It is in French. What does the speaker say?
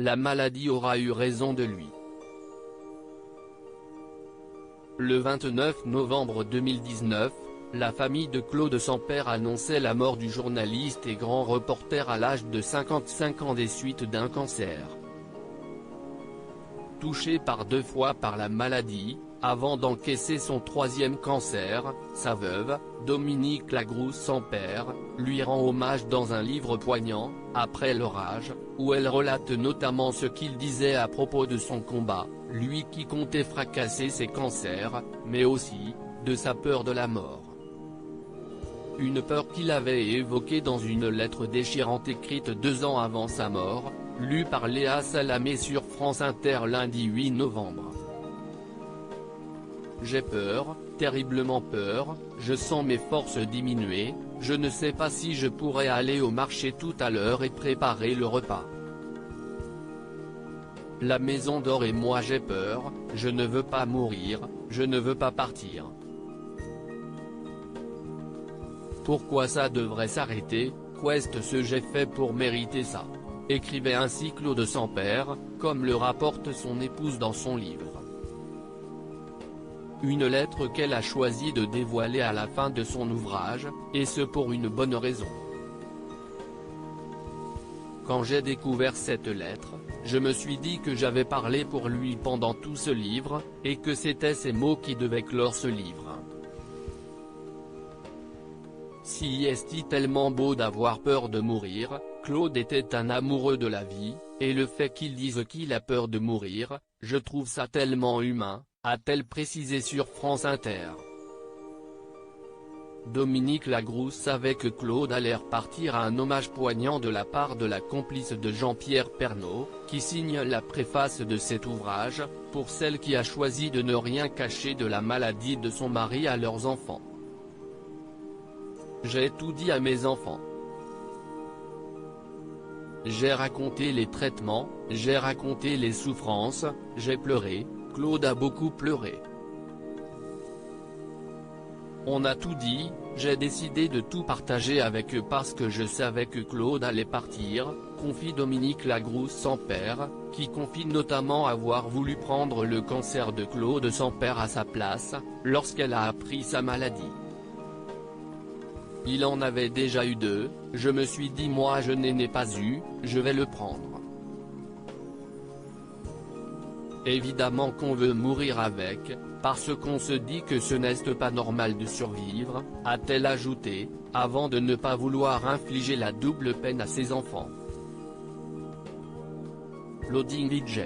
la maladie aura eu raison de lui. Le 29 novembre 2019, la famille de Claude Sampère annonçait la mort du journaliste et grand reporter à l'âge de 55 ans des suites d'un cancer. Touché par 2 fois par la maladie, avant d'encaisser son 3e cancer, sa veuve, Dominique Lagrousse-Sampère, lui rend hommage dans un livre poignant, Après l'orage, où elle relate notamment ce qu'il disait à propos de son combat, lui qui comptait fracasser ses cancers, mais aussi, de sa peur de la mort. Une peur qu'il avait évoquée dans une lettre déchirante écrite 2 ans avant sa mort, lue par Léa Salamé sur France Inter lundi 8 novembre. J'ai peur, terriblement peur, je sens mes forces diminuer, je ne sais pas si je pourrai aller au marché tout à l'heure et préparer le repas. La maison dort et moi j'ai peur, je ne veux pas mourir, je ne veux pas partir. Pourquoi ça devrait s'arrêter, qu'est-ce que j'ai fait pour mériter ça? Écrivait ainsi Claude Sampère, comme le rapporte son épouse dans son livre. Une lettre qu'elle a choisi de dévoiler à la fin de son ouvrage, et ce pour une bonne raison. Quand j'ai découvert cette lettre, je me suis dit que j'avais parlé pour lui pendant tout ce livre, et que c'était ces mots qui devaient clore ce livre. Si est tellement beau d'avoir peur de mourir, Claude était un amoureux de la vie, et le fait qu'il dise qu'il a peur de mourir, je trouve ça tellement humain, a-t-elle précisé sur France Inter. Dominique Lagrousse savait que Claude allait repartir à un hommage poignant de la part de la complice de Jean-Pierre Pernaut, qui signe la préface de cet ouvrage, pour celle qui a choisi de ne rien cacher de la maladie de son mari à leurs enfants. J'ai tout dit à mes enfants. J'ai raconté les traitements, j'ai raconté les souffrances, j'ai pleuré, Claude a beaucoup pleuré. On a tout dit, j'ai décidé de tout partager avec eux parce que je savais que Claude allait partir, confie Dominique Lagrousse-Sampère, qui confie notamment avoir voulu prendre le cancer de Claude Sampère à sa place, lorsqu'elle a appris sa maladie. Il en avait déjà eu 2, je me suis dit moi je n'en ai pas eu, je vais le prendre. Évidemment qu'on veut mourir avec, parce qu'on se dit que ce n'est pas normal de survivre, a-t-elle ajouté, avant de ne pas vouloir infliger la double peine à ses enfants. Loading DJ.